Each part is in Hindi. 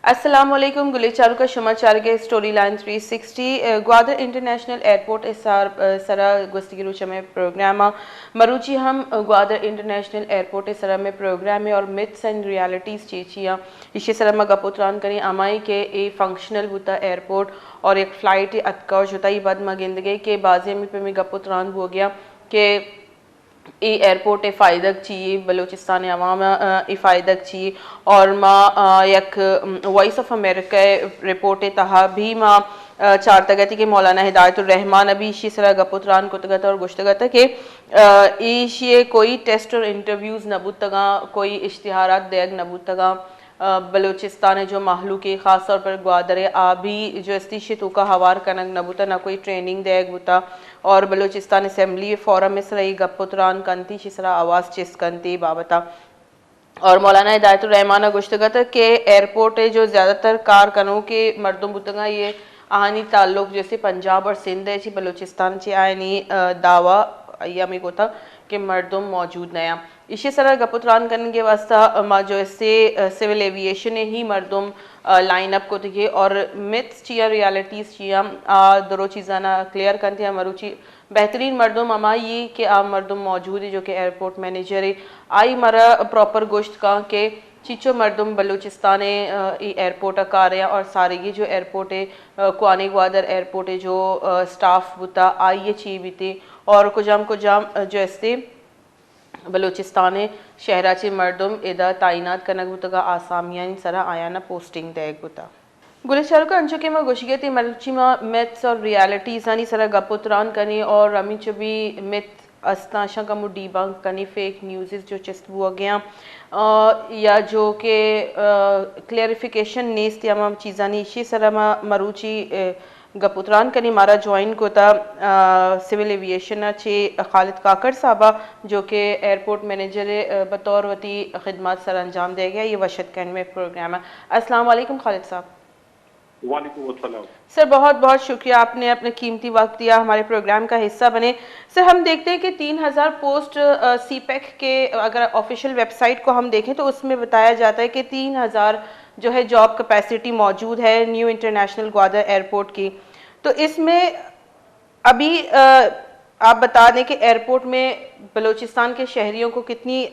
अस्सलाम वालेकुम गुलेचारू का समाचार के story line 360 Gwadar international airport सरा गुस्ती रुचा में प्रोग्राम मरूची हम ग्वादर इंटरनेशनल एयरपोर्ट सरा में प्रोग्राम है और मिथ्स एंड रियलिटीज़ चीचियाँ इसे सरा में गपुत्रान करी अमाई के ए फंक्शनल होता एयरपोर्ट और एक फ़्लाइट अतकौश होता ही बाद मगिंदगी के बाजे में पे में गपुत्रान हो गया कि ये एयरपोर्ट फ़ायदक चाहिए बलूचिस्तान अवाम फ़ायदक चाहिए और माँ यक वॉइस ऑफ अमेरिका रिपोर्ट तहा भी माँ चार तगती के मौलाना हिदायतुर्रहमान अभी इसी तरह गपुत्रान कुतगत और गुश्तगत के ये कोई टेस्ट और इंटरव्यूज़ नबूत तगा कोई इश्तिहारात देग नबूत तगा बलूचिस्तान जो माहलू के ख़ास तौर पर ग्वादर आबी जो इस्तीशतू का हवार कनक नबूता ना कोई ट्रेनिंग देग बुता और बलूचिस्तान असम्बली फोरम में सरा गपुत्रान कंती शिसरा आवाज़ चिस कंती बाबता और मौलाना हिदायतुर्रहमान गुश्तगत के एयरपोर्ट है जो ज़्यादातर कारकनों के मर्दों बुतंगा ये आनी ताल्लुक जैसे पंजाब और सिंध है बलूचिस्तान से आयनी दावा यमी को था कि मर्दों मौजूद नया इसी तरह गपुत्रान करने के वास्ता जो इससे सिविल एविएशन ही मर्दों लाइन अप को थे और मिथ्स चिया रियलिटीज़ चिया दरो चीज़ाना क्लियर करते हैं मरुची बेहतरीन मर्दों अमा ये कि आप मर्दों मौजूद है जो कि एयरपोर्ट मैनेजर है आई मरा प्रॉपर गोश्त का के चीचो मर्दुम बलूचिस्तान एयरपोर्ट का रहे और सारे ये जो एयरपोर्ट है कुआनी ग्वादर एयरपोर्ट है जो स्टाफ बुता आइए ची बीते और कुजाम जो ऐसे बलूचिस्तान शहराचे मर्दुम इदा तैनात कनक बुतगा आसामियां सरा आयाना पोस्टिंग देग बुता गुलेचारू का अंचो के माँ गुशियती मर्ची माँ मिथ्स और रियलिटीज़ यानी सरा गपुत्रान कनी और रमी चबी मिथ अस्ताशा का मु डीबंक कनी फेक न्यूज़ जो चिस्तबू हो गया या जो के क्लियरिफिकेशन नेस्त या चीज़ानी इसी सरा मरूची गपुत्रान कनी मारा ज्वाइन को था सिविल एविएशन चे खालिद काकड़ साहबा जो कि एयरपोर्ट मैनेजर बतौर वती खिदमत सर अंजाम दे गया ये वशत कैन में प्रोग्राम है। अस्सलाम वालेकुम खालिद साहब। वालेकुम अस्सलाम। सर बहुत बहुत शुक्रिया आपने अपने कीमती वक्त दिया हमारे प्रोग्राम का हिस्सा बने। सर हम देखते हैं कि 3000 पोस्ट सीपैक के अगर ऑफिशियल वेबसाइट को हम देखें तो उसमें बताया जाता है कि 3000 जो है जॉब कैपेसिटी मौजूद है न्यू इंटरनेशनल ग्वादर एयरपोर्ट की। तो इसमें अभी आप बता दें कि एयरपोर्ट में बलूचिस्तान के शहरियों को कितनी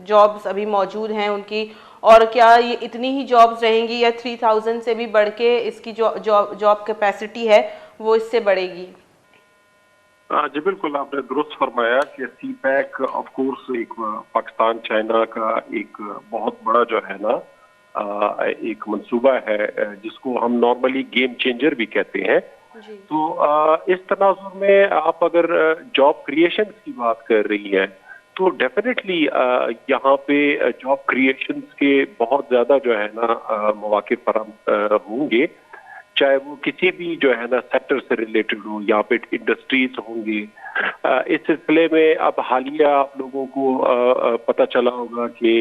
जॉब्स अभी मौजूद हैं उनकी और क्या ये इतनी ही जॉब्स रहेंगी या 3000 से भी बढ़ के इसकी जॉब कैपेसिटी है वो इससे बढ़ेगी? जी बिल्कुल आपने दुरुस्त फरमाया कि सीपैक ऑफ कोर्स एक पाकिस्तान चाइना का एक बहुत बड़ा जो है ना एक मंसूबा है जिसको हम नॉर्मली गेम चेंजर भी कहते हैं। तो इस तनाजुर में आप अगर जॉब क्रिएशन की बात कर रही हैं तो डेफिनेटली यहाँ पे जॉब क्रिएशंस के बहुत ज़्यादा जो है ना मौके फराहम होंगे, चाहे वो किसी भी जो है ना सेक्टर से रिलेटेड हो, यहाँ पे इंडस्ट्रीज होंगी। इस सिलसिले में अब हालिया आप लोगों को पता चला होगा कि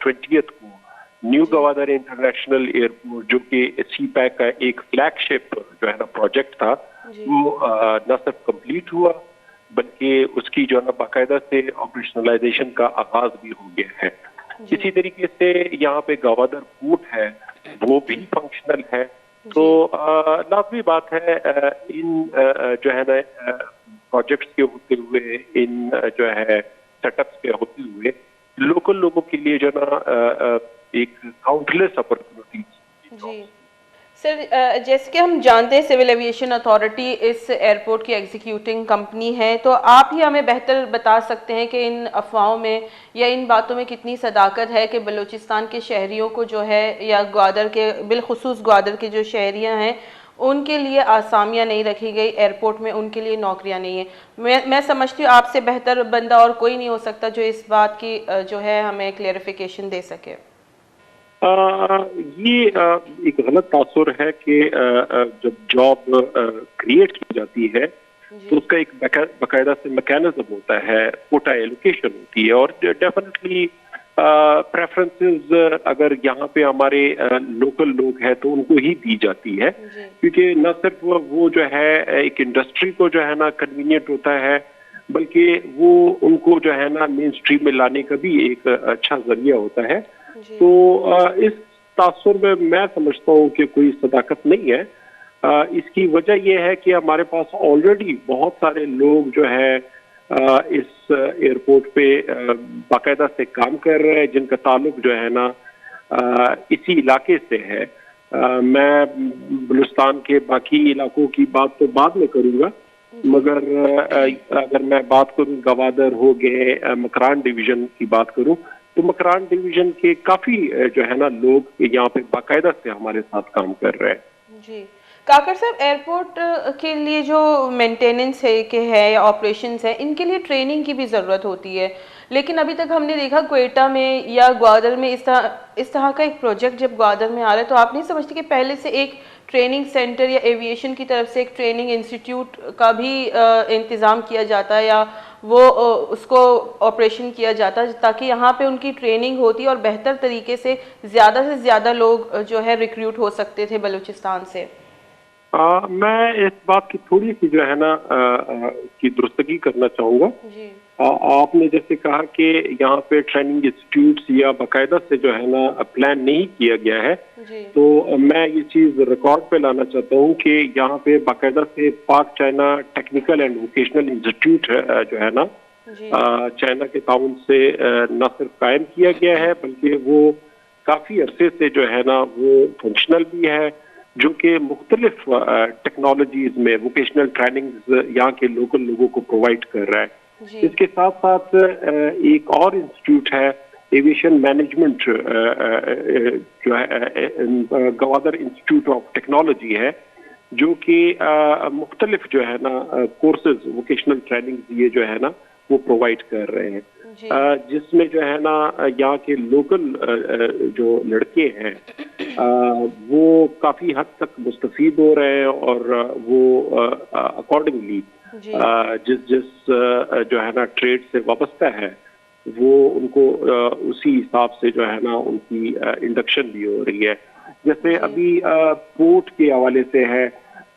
20th को न्यू ग्वादर इंटरनेशनल एयरपोर्ट जो कि सीपैक का एक फ्लैगशिप जो है ना प्रोजेक्ट था वो न सिर्फ कंप्लीट हुआ बल्कि उसकी जो है ना बाकायदा से ऑपरेशनलाइजेशन का आगाज भी हो गया है। इसी तरीके से यहाँ पे ग्वादर पोर्ट है वो भी फंक्शनल है। तो लाजमी बात है इन जो है ना प्रोजेक्ट्स के होते हुए इन जो है सेटअप्स के होते हुए लोकल लोगों के लिए जो ना एक काउंटलेस अपॉर्चुनिटीज। जी सर, जैसे कि हम जानते हैं सिविल एविएशन अथॉरिटी इस एयरपोर्ट की एग्जीक्यूटिंग कंपनी है, तो आप ही हमें बेहतर बता सकते हैं कि इन अफवाहों में या इन बातों में कितनी सदाकत है कि बलूचिस्तान के शहरियों को जो है या ग्वादर के बिलखुसूस ग्वादर के जो शहरियाँ हैं उनके लिए आसामियाँ नहीं रखी गई, एयरपोर्ट में उनके लिए नौकरियाँ नहीं है। मैं समझती हूँ आपसे बेहतर बंदा और कोई नहीं हो सकता जो इस बात की जो है हमें क्लियरिफिकेशन दे सके। ये एक गलत तासुर है कि जब जॉब क्रिएट की जाती है तो उसका एक बाकायदा से मैकेनिज्म होता है, कोटा एलोकेशन होती है और डेफिनेटली प्रेफरेंसेस अगर यहाँ पे हमारे लोकल लोग हैं तो उनको ही दी जाती है, क्योंकि न सिर्फ वो जो है एक इंडस्ट्री को जो है ना कन्वीनियंट होता है बल्कि वो उनको जो है ना मेन स्ट्रीम में लाने का भी एक अच्छा जरिया होता है। तो इस तासुर में मैं समझता हूँ कि कोई सदाकत नहीं है। इसकी वजह यह है कि हमारे पास ऑलरेडी बहुत सारे लोग जो है इस एयरपोर्ट पे बाकायदा से काम कर रहे हैं, जिनका ताल्लुक जो है ना इसी इलाके से है। मैं बलूचिस्तान के बाकी इलाकों की बात तो बाद में करूंगा, मगर अगर मैं बात करूं गवादर हो गए, मकरान डिवीजन की बात करूं, तो मकरान डिवीजन के काफी जो है ना लोग यहाँ पे बाकायदा से हमारे साथ काम कर रहे हैं। जी काकर साहब, एयरपोर्ट के लिए जो मेंटेनेंस है के है या ऑपरेशंस है, इनके लिए ट्रेनिंग की भी ज़रूरत होती है, लेकिन अभी तक हमने देखा क्वेटा में या ग्वादर में इस तरह का एक प्रोजेक्ट जब ग्वादर में आ रहा है, तो आप नहीं समझते कि पहले से एक ट्रेनिंग सेंटर या एविएशन की तरफ से एक ट्रेनिंग इंस्टीट्यूट का भी इंतज़ाम किया जाता है या वो उसको ऑपरेशन किया जाता है, ताकि यहाँ पे उनकी ट्रेनिंग होती और बेहतर तरीके से ज़्यादा लोग जो है रिक्रूट हो सकते थे बलूचिस्तान से? मैं इस बात की थोड़ी सी जो है ना की दुरुस्तगी करना चाहूँगा। आपने जैसे कहा कि यहाँ पे ट्रेनिंग इंस्टीट्यूट्स या बाकायदा से जो है ना प्लान नहीं किया गया है, तो मैं ये चीज़ रिकॉर्ड पे लाना चाहता हूँ कि यहाँ पे बाकायदा से पाक China technical and vocational institute जो है ना चाइना के ताउन से न सिर्फ कायम किया गया है, बल्कि वो काफ़ी अरसे से जो है ना वो फंक्शनल भी है, जो कि मुख्तलिफ टेक्नोलॉजीज में वोकेशनल ट्रेनिंग यहाँ के लोकल लोगों को प्रोवाइड कर रहा है। इसके साथ साथ एक और इंस्टीट्यूट है एविएशन मैनेजमेंट जो है गवादर इंस्टीट्यूट ऑफ टेक्नोलॉजी है, जो कि मुख्तलिफ जो है ना कोर्सेज वोकेशनल ट्रेनिंग ये जो है ना वो प्रोवाइड कर रहे हैं, जिसमें जो है ना यहाँ के लोकल जो लड़के हैं वो काफ़ी हद तक मुस्तफीद हो रहे हैं और वो अकॉर्डिंगली जिस जो है ना ट्रेड से वाबस्ता है वो उनको उसी हिसाब से जो है ना उनकी इंडक्शन भी हो रही है। जैसे अभी पोर्ट के हवाले से है,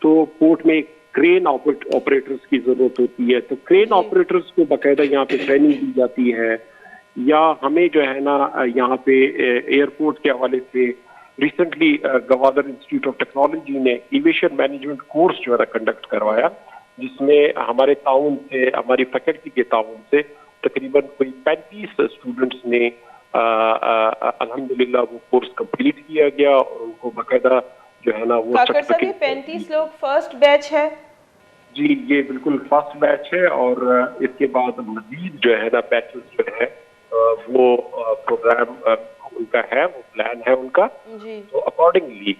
तो पोर्ट में क्रेन ऑपरेटर्स की जरूरत होती है, तो क्रेन ऑपरेटर्स को बाकायदा यहाँ पे ट्रेनिंग दी जाती है। या हमें जो है ना यहाँ पे एयरपोर्ट के हवाले से recently Gwadar institute of technology ने एविएशन मैनेजमेंट कोर्स जो है कंडक्ट करवाया, जिसमें हमारे ताउन से, हमारी फैकल्टी के ताउन से तकरीबन कोई 35 स्टूडेंट्स ने अल्हम्दुलिल्लाह वो कोर्स कंप्लीट किया गया और उनको बाकायदा जो है ना वो 35 लोग फर्स्ट बैच है। जी ये बिल्कुल फर्स्ट बैच है, और इसके बाद मजीद जो है ना बैचेस जो है वो प्रोग्राम उनका है, वो प्लान है उनका। तो अकॉर्डिंगली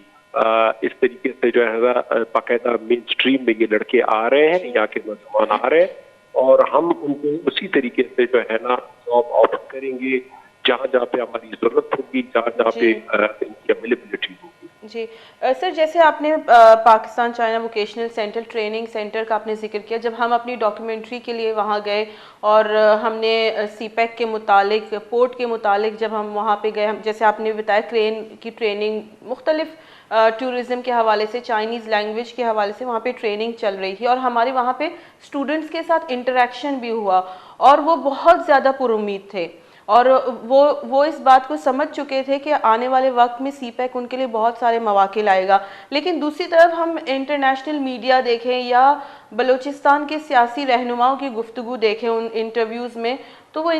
इस तरीके से जो है ना बाकायदा मेन स्ट्रीम में ये लड़के आ रहे हैं, यहाँ के नौजवान आ रहे हैं, और हम उनको उसी तरीके से जो है ना जॉब ऑफर करेंगे जहाँ जहाँ पे हमारी जरूरत होगी, जहाँ पे इनकी अवेलेबिलिटी होगी। जी सर, जैसे आपने Pakistan China vocational centre training centre का आपने जिक्र किया, जब हम अपनी डॉक्यूमेंट्री के लिए वहाँ गए और हमने सीपैक के मुतालिक, पोर्ट के मुतालिक जब हम वहाँ पे गए, जैसे आपने बताया क्रेन की ट्रेनिंग, मुख्तलिफ टूरिज़्म के हवाले से, चाइनीज़ लैंग्वेज के हवाले से वहाँ पे ट्रेनिंग चल रही थी, और हमारे वहाँ पे स्टूडेंट्स के साथ इंटरेक्शन भी हुआ और वो बहुत ज़्यादा पुरुमीद थे, और वो इस बात को समझ चुके थे कि आने वाले वक्त में सीपैक उनके लिए बहुत सारे मौके लाएगा। लेकिन दूसरी तरफ हम इंटरनेशनल मीडिया देखें या बलूचिस्तान के सियासी रहनुमाओं की गुफ्तगू देखें उन इंटरव्यूज़ में, तो वो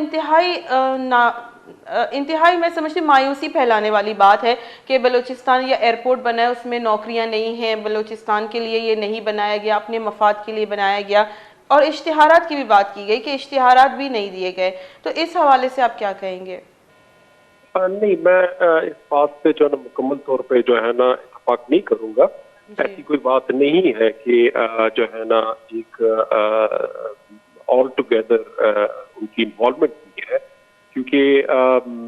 इंतहाई मैं समझती मायूसी फैलाने वाली बात है कि बलूचिस्तान या एयरपोर्ट बना है उसमें नौकरियां नहीं हैं, बलूचिस्तान के लिए ये नहीं बनाया गया, अपने मफाद के लिए बनाया गया, और इश्तिहारात की भी बात की गई कि इश्तिहारात भी नहीं दिए गए। तो इस हवाले से आप क्या कहेंगे? नहीं, मैं इस बात पे जो है ना मुकम्मल तौर पे जो है ना इत्तेफाक नहीं करूंगा। ऐसी कोई बात नहीं है कि जो है ना एक ऑल टुगेदर उनकी इन्वॉल्वमेंट नहीं है, क्योंकि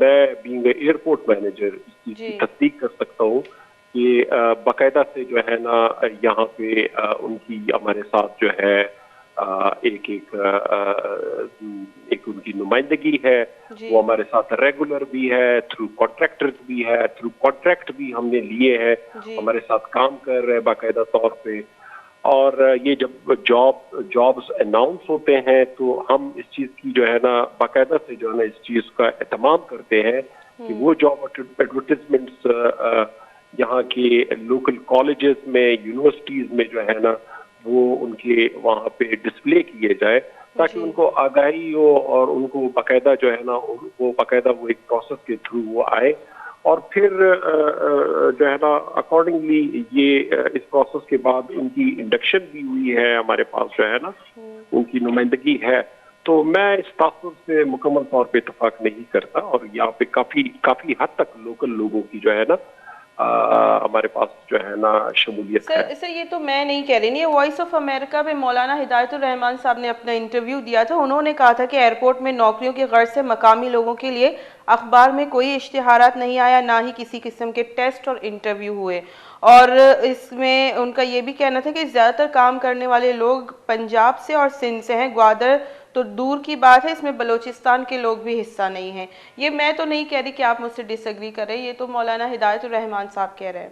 मैं बीइंग एयरपोर्ट मैनेजर इस चीज की तस्दीक कर सकता हूँ कि बाकायदा से जो है ना यहाँ पे उनकी हमारे साथ जो है एक उनकी नुमाइंदगी है, वो हमारे साथ रेगुलर भी है, थ्रू कॉन्ट्रैक्टर्स भी है, थ्रू कॉन्ट्रैक्ट भी हमने लिए हैं, हमारे साथ काम कर रहे हैं बाकायदा तौर पे। और ये जब जॉब्स अनाउंस होते हैं तो हम इस चीज़ की जो है ना बाकायदा से जो है ना इस चीज़ का एहतमाम करते हैं कि वो जॉब एडवर्टीजमेंट्स यहाँ के लोकल कॉलेजेस में, यूनिवर्सिटीज में जो है ना वो उनके वहाँ पे डिस्प्ले किए जाए, ताकि उनको आगाही हो और उनको बाकायदा जो है ना वो बाकायदा वो एक प्रोसेस के थ्रू वो आए, और फिर जो है ना अकॉर्डिंगली ये इस प्रोसेस के बाद उनकी इंडक्शन भी हुई है हमारे पास जो है ना, उनकी नुमाइंदगी है। तो मैं इस तासुर से मुकम्मल तौर पे इतफाक नहीं करता, और यहाँ पे काफी हद तक लोकल लोगों की जो है ना हमारे पास जो है ना शमूलियत है। सर ये तो मैं नहीं कह रही, नहीं, वॉइस ऑफ अमेरिका में मौलाना हिदायतुर रहमान साहब ने अपना इंटरव्यू दिया था। उन्होंने कहा था कि एयरपोर्ट में नौकरियों की गर्ज से मकामी लोगों के लिए अखबार में कोई इश्तिहारात नहीं आया, ना ही किसी किस्म के टेस्ट और इंटरव्यू हुए। और इसमें उनका ये भी कहना था कि ज़्यादातर काम करने वाले लोग पंजाब से और सिंध से हैं, ग्वादर तो दूर की बात है, इसमें बलूचिस्तान के लोग भी हिस्सा नहीं हैं। ये मैं तो नहीं कह रही कि आप मुझसे डिसएग्री कर रहे हैं, ये तो मौलाना हिदायतुर रहमान साहब कह रहे हैं।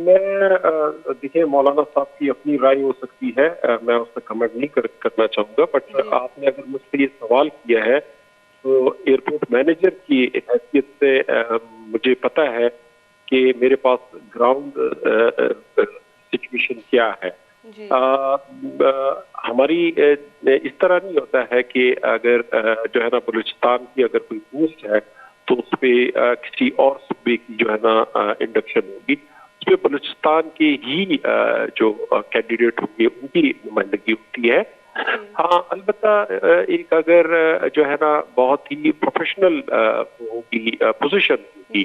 मैं देखिए मौलाना साहब की अपनी राय हो सकती है, मैं उस पर कमेंट नहीं करना चाहूँगा, बट आपने अगर मुझसे ये सवाल किया है तो एयरपोर्ट मैनेजर की हैसियत से मुझे पता है कि मेरे पास ग्राउंड सिचुएशन क्या है। हमारी इस तरह नहीं होता है कि अगर जो है ना बलूचिस्तान की अगर कोई पोस्ट है तो उस पर किसी और सूबे की जो है ना इंडक्शन होगी, उसमें बलूचिस्तान के ही जो कैंडिडेट होंगे उनकी नुमाइंदगी होती है। हाँ, अलबत्ता एक अगर जो है ना बहुत ही प्रोफेशनल होगी पोजीशन होगी,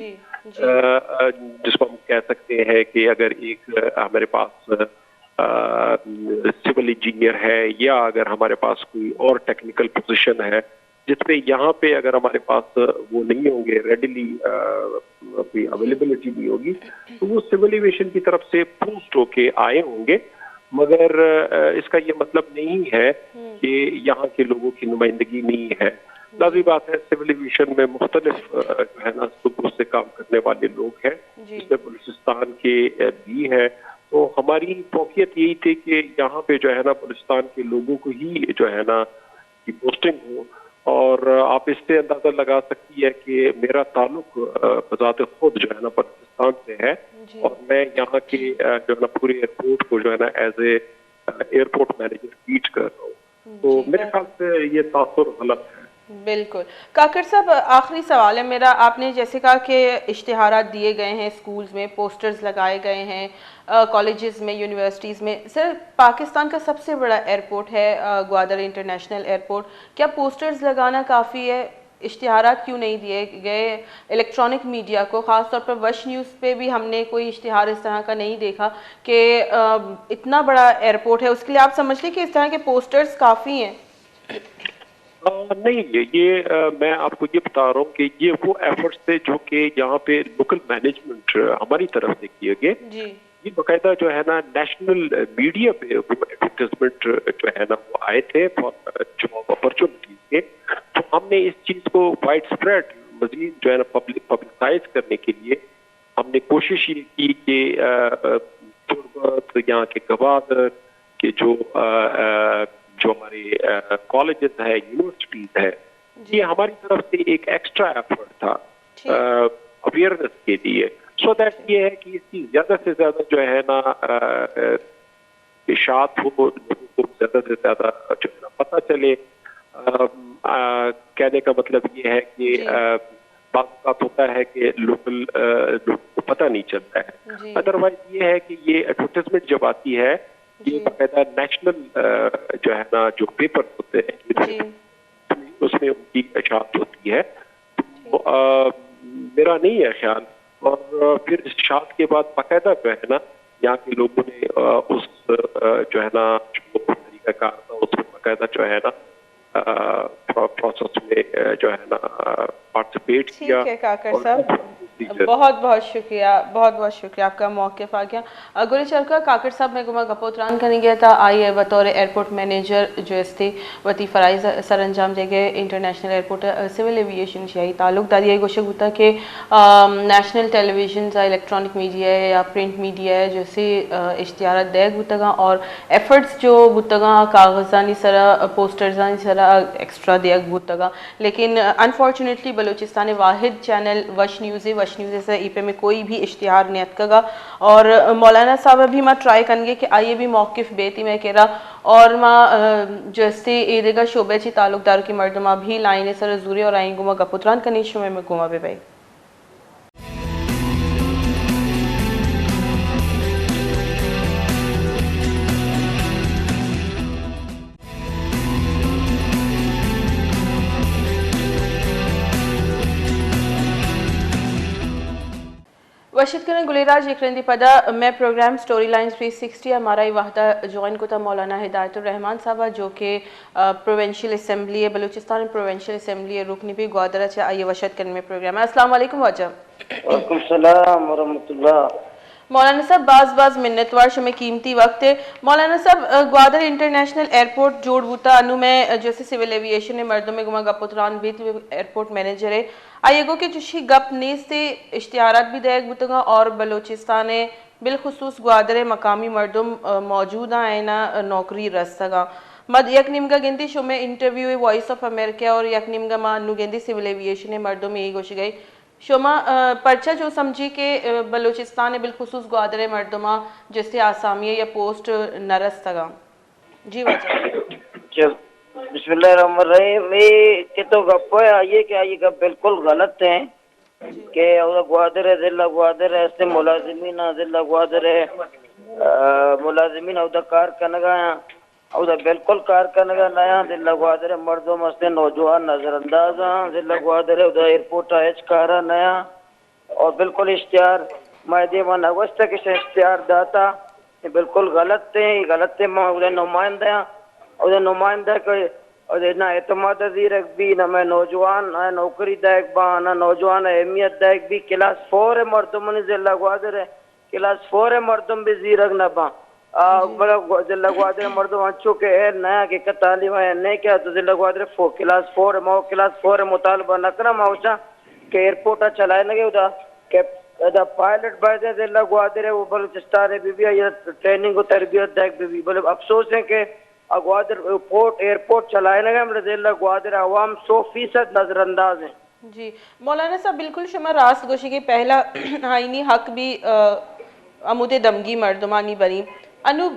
जिसको हम कह सकते हैं कि अगर एक हमारे पास सिविल इंजीनियर है, या अगर हमारे पास कोई और टेक्निकल पोजीशन है जिसमें यहाँ पे अगर हमारे पास वो नहीं होंगे, रेडिली कोई अवेलेबिलिटी नहीं होगी, तो वो सिविल एविएशन की तरफ से पोस्ट होके आए होंगे। मगर इसका ये मतलब नहीं है कि यहाँ के लोगों की नुमाइंदगी नहीं है। लाज़मी बात है, सिविल एविएशन में मुख्तलिफ जो है ना सूबों से काम करने वाले लोग हैं, जिसमें बलूचिस्तान के भी है। तो हमारी फौकियत यही थी कि यहाँ पे जो है ना बलूचिस्तान के लोगों को ही जो है ना की पोस्टिंग हो, और आप इससे अंदाजा लगा सकती है कि मेरा ताल्लुक बजाते खुद जो है ना पाकिस्तान से है, और मैं यहाँ के जो है ना पूरे एयरपोर्ट को जो है ना as a airport manager lead कर रहा हूँ। तो मेरे ख्याल से ये तासुर गलत है। बिल्कुल। काकर साहब, आखिरी सवाल है मेरा। आपने जैसे कहा कि इश्तिहारात दिए गए हैं, स्कूल्स में पोस्टर्स लगाए गए हैं, कॉलेजेस में, यूनिवर्सिटीज़ में। सर, पाकिस्तान का सबसे बड़ा एयरपोर्ट है ग्वादर इंटरनेशनल एयरपोर्ट, क्या पोस्टर्स लगाना काफ़ी है? इश्तिहारात क्यों नहीं दिए गए? इलेक्ट्रॉनिक मीडिया को, ख़ास तौर पर वश न्यूज़ पे भी हमने कोई इश्तिहार इस तरह का नहीं देखा कि इतना बड़ा एयरपोर्ट है, उसके लिए आप समझ लें कि इस तरह के पोस्टर्स काफ़ी हैं? नहीं, ये मैं आपको ये बता रहा हूँ कि ये वो एफर्ट्स थे जो कि यहाँ पे लोकल मैनेजमेंट हमारी तरफ से किए गए। ये बाकायदा जो है ना नेशनल मीडिया पे वो एडवर्टाइजमेंट जो है ना वो आए थे जॉब अपॉर्चुनिटीज के। तो हमने इस चीज को वाइड स्प्रेड मजीद जो है ना पब्लिसाइज करने के लिए हमने कोशिश ये की कि यहाँ के गवादर के जो हमारे कॉलेजेस है, यूनिवर्सिटीज है, ये हमारी तरफ से एक एक्स्ट्रा एफर्ट था अवेयरनेस के लिए, सो दैट ये है कि इसकी ज्यादा से ज्यादा जो है ना इशाअत हो, लोगों को ज्यादा से ज्यादा जो है ना पता चले। कहने का मतलब ये है कि बात होता है कि लोकल लोगों को पता नहीं चलता है। अदरवाइज ये है कि ये एडवर्टाइजमेंट जब आती है, ये बाकायदा नेशनल जो है ना जो पेपर होते हैं उसमें उनकी इशाअत होती है। तो मेरा नहीं है ख्याल, और फिर इस इशाअत के बाद बाकायदा जो है ना यहाँ के लोगों ने उस जो है ना जो तरीकाकार था उसमें बाकायदा जो है ना प्रोसेस में जो है ना पार्टिसिपेट किया। ठीक है काकर साहब, टीचर। बहुत बहुत शुक्रिया आपका मौक़िफ़ आ गया गुरी चरका काकड़ साहब मैं गुमा गपोत्रान करने गया था आई बतौर एयरपोर्ट मैनेजर जो इसते वती फ़राइज़ सर अंजाम देंगे इंटरनेशनल एयरपोर्ट सिविल एविएशन शही ताल्लुक दादी ये गोशक होता कि नेशनल टेलीविज़न या इलेक्ट्रॉनिक मीडिया है या प्रिंट मीडिया है जैसे इश्तिहार देग होता और एफर्ट्स जो होता कागज़ानी सरा पोस्टर्स सरा एक्स्ट्रा देग होता लेकिन अनफॉर्चुनेटली बलूचिस्तान वाहिद चैनल वश न्यूज़ से ई पे में कोई भी इश्तिहार नहीं अटकेगा और मौलाना साहब अभी मैं ट्राई करेंगे कि आइए भी मौक़िफ़ बेती मैं कह रहा और माँ जैसे ईदेगा शोबे ची ताल्लुकदार की मर्दमा भी लाइन सर जूरी और आई गुमा गपुत्रान कनीश में गुमा बे भाई वशिद करें गुलेराज एकरंदी पदा मैं प्रोग्राम स्टोरी लाइन 360 हमारा ही वाहदा ज्वाइन को था मौलाना हिदायतुर रहमान साहब जो कि प्रोविंशियल असम्बली है बलूचिस्तान प्रोविंशियल असम्बली रुकनी भी ग्वादर है आइए वशिद करें में प्रोग्राम है अस्सलाम वालेकुम वाजा वालेकुम सलाम व रहमतुल्लाह। मौलाना साहब बाज़ मिन्नतवार शमे कीमती वक्त है मौलाना साहब ग्वादर इंटरनेशनल एयरपोर्ट जोड़ बूता अनु में जैसे सिविल एविएशन है मर्दों में गुमा गपुत्रान भी एयरपोर्ट मैनेजर है आइएगो के चुशी गप नीज से इश्तिहारात भी देग बुतगा और बलोचिस्तान बिलखुसूस ग्वादर मकामी मर्दुम मौजूद हैं ना नौकरी रस्तगा मद यक निमगा गिनती शो में इंटरव्यू वॉइस ऑफ अमेरिका और यक निमगा मा अनु गिनती सिविल एविएशन है मर्दों में यही गोशी गई शोमा पर्चा जो समझी के बलूचिस्तान बिलखुसूस ग्वादर मर्दमा जैसे आसामी या पोस्ट नरस तगा जी वजह बिस्मिल्लाहिर्रहमानिर्रहीम ये तो गप है ये क्या ये गप बिल्कुल गलत है कि ग्वादर है जिला ग्वादर है ऐसे मुलाजिमीन जिला ग्वादर है मुलाजिमीन उधर कार कनगा उधर बिल्कुल कार कनगा नया जिला ग्वादर है मर्दों मस्ते नौजवान नजरअंदाज जिला ग्वादर है उधर एयरपोर्ट एच कारा नया और बिल्कुल इश्तिहार मायदे वन अगस्त के इश्तिहार दाता ये बिल्कुल गलत है गलत है उधर नुमाइंदा उधर नुमाइंदा के और ना एतमाद रख भी ना मैं नौजवान ना नौकरी दायक बा ना नौजवान अहमियत दायक भी क्लास 4 है मर्दम जिला ग्वादर है क्लास 4 है मर्दम भी जीरक ना बा मतलब जिला ग्वादर मर्दम अच्छो के है नया के तालीम है नहीं क्या तो जिला ग्वादर क्लास 4 मो क्लास 4 मुतालबा न करा माउसा के एयरपोर्ट चलाए लगे उदा के पायलट बाय जिला ग्वादर है वो बलूचिस्तान है भी ये ट्रेनिंग को तरबियत दायक भी मतलब अफसोस है कि ग्वादर एयरपोर्ट चलाए लगे जिला ग्वादर अवाम 100% नजरअंदाज है। जी मौलाना साहब बिल्कुल शुमा रास गोशी के पहला आईनी हक भी अमुदे दमगी मर्दमानी बनी अनु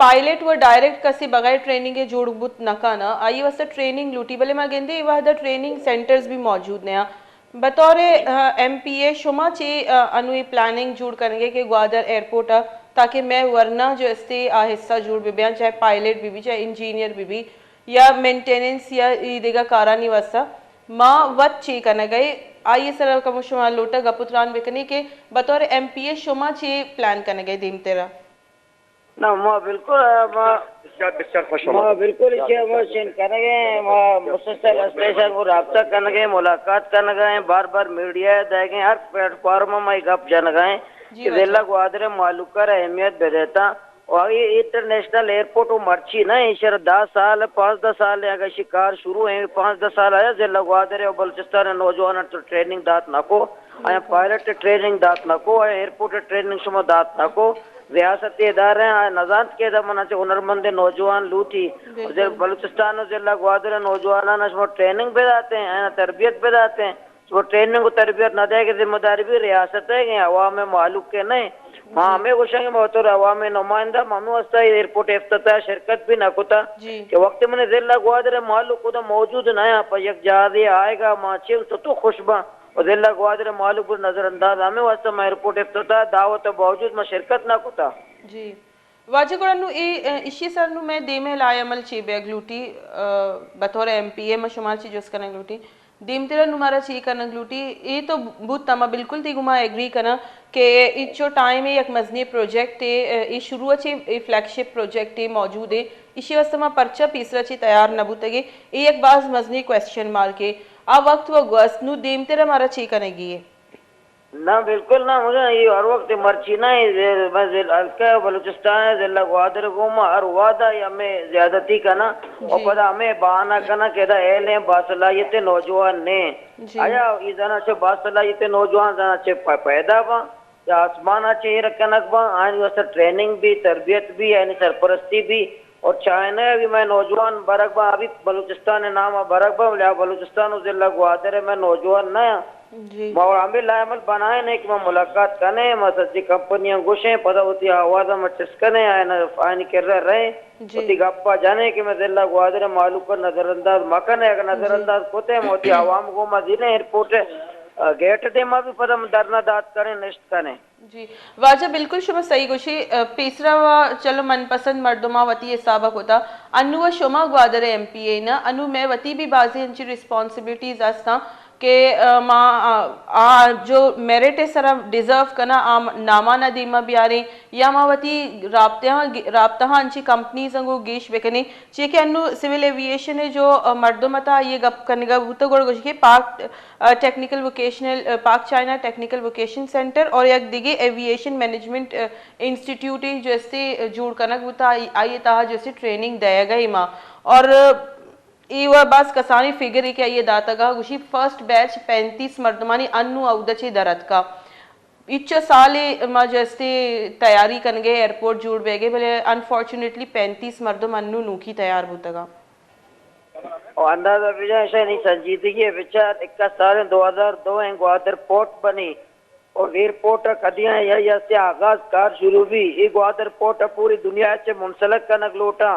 पायलट व डायरेक्ट कसी बगैर ट्रेनिंग के जोड़बुत नकाना आई वस्ता ट्रेनिंग लूटी भले मैं गेंदे वह ट्रेनिंग सेंटर्स भी मौजूद ने बतौर MPA शुमा चे अनु प्लानिंग जुड़ करेंगे कि ग्वादर एयरपोर्ट ताकि मैं वरना जो इससे हिस्सा जुड़ भी बयान चाहे पायलट भी चाहे इंजीनियर भी या मेंटेनेंस या ईदेगा कारानी वस्ता माँ वत चे करने गए आइए सर का मुशमा लोटा गपुत्रान बिकने के बतौर MPA शुमा चे प्लान करने गए दिन तेरा ना माँ बिल्कुल माँ बिल्कुल इसे मशीन करेंगे माँ मुसलसल स्टेशन को राब्ता करेंगे मुलाकात करने गए बार मीडिया देंगे हर प्लेटफॉर्म में गप जन गए जिला ग्वादर मालूकर अहमियत बेदेता और ये इंटरनेशनल एयरपोर्ट मर्ची ना इशर 10 साल 5-10 साल अगर शिकार शुरू है 5-10 साल आया जिला ग्वादर और बलूचिस्तान नौजवान तो ट्रेनिंग दात नको आया पायलट ट्रेनिंग दात नको एयरपोर्ट ट्रेनिंग शुमा दात नको रियासती इदारे नजात के दमन हुनरमंद नौजवान लूटी बलूचिस्तान जिला ग्वादर नौजवान ट्रेनिंग पे जाते हैं तरबियत पे जाते हैं वो ट्रेनिंग को तरबियत न दे की जिम्मेदारी भी रियासत है कि अवाम मालूक के नहीं हाँ हमें गुस्सेंगे बहुत अवाम नुमाइंदा मम्मी वस्ता एयरपोर्ट इफ्तिताह शिरकत भी न कुता कि वक्त मैंने जिला ग्वादर मालूक को मौजूद नया पर यक जादी आएगा माचे तो खुशबा और जिला ग्वादर मालूक नजरअंदाज हमें वस्ता मैं एयरपोर्ट इफ्तिताह दावत बावजूद मैं शिरकत न कुता जी वाजगुड़नु इसी सर नु मैं दे में लाए अमल ची बेगलूटी बतौर MPA में शुमार ची जोस करने गलूटी दीम तेरा नुमारा ची करना गलूटी ये तो बहुत तमा बिल्कुल थी गुमा एग्री करना कि इचो टाइम है एक मजनी प्रोजेक्ट है ये शुरू अच्छी फ्लैगशिप प्रोजेक्ट है मौजूद है इसी वास्ते में पर्चा पीसरा ची तैयार न बूतेगे ये एक बाज मजनी क्वेश्चन मार के आ वक्त वो गस्त नु दीम तेरा मारा ची करेगी है ना बिल्कुल ना, मुझे ये हर वक्त मर्ची ना हल्का बलूचिस्तान है जिला ग्वादर गुमा हर वादा या हमें ज्यादती का ना और जी पता हमें बहाना करना कहता एले बासलाहियत नौजवान ने जी आया ये जना से बासलाहियत नौजवान जना से पैदा बा या आसमान अच्छे रखनक बा आने वास्ते ट्रेनिंग भी तरबियत भी यानी सरपरस्ती भी और चाइना भी मैं नौजवान बरक बा अभी बलूचिस्तान है नाम बरक बा बलूचिस्तान जिला ग्वादर है मैं नौजवान नया जी आमिर लामल बनाए ने कि मैं मुलाकात करने मैं सच्ची कंपनियां घुसे पता होती आवाज़ में टिस्कने आए ना आने कर रहे जी होती गप्पा जाने कि मैं जिला ग्वादर मालूम कर नजरअंदाज मकन है अगर जी नजरअंदाज होते मोती आवाम को मदीने एयरपोर्ट गेट दे मैं भी पता दरना दात करें निश्त करें जी वाजा बिल्कुल शुमा सही गोशी पेसरा वा चलो मनपसंद मर्दमा वती हिसाबक होता अनु व शुमा ग्वादर एमपीए ना अनु मैं वती भी बाजी इंची रिस्पॉन्सिबिलिटीज आस्ता के जो मेरिट है सरा डिजर्व करना नामा ना दीमा बियारे या मावती राब्ता अंची कंपनीज अंगो गेश बेकने चे के अनु सिविल एविएशन है जो मर्दमता ये गप करने का तो गोड़ गोश के पाक टेक्निकल वोकेशनल पाक चाइना टेक्निकल वोकेशन सेंटर और एक दिगे एविएशन मैनेजमेंट इंस्टीट्यूट जैसे जोड़ करना बुता आई ता जैसे ट्रेनिंग दया गई माँ और इवा बस कसानी फिगर है क्या ये दाता गुशी फर्स्ट बैच 35 मर्दमानी अन्नु अवदची दरद का इच्छा साले मा जैसे तैयारी करने गए एयरपोर्ट जुड़ बेगे भले अनफॉर्चुनेटली 35 मर्दम अन्नु नूखी तैयार होता और अंदाजा विजय ऐसा नहीं संजीदगी विचार 21/2002 ग्वादर पोर्ट बनी और एयरपोर्ट कदियां या से आगाज कार शुरू भी ये ग्वादर पोर्ट पूरी दुनिया से मुंसलक का नगलोटा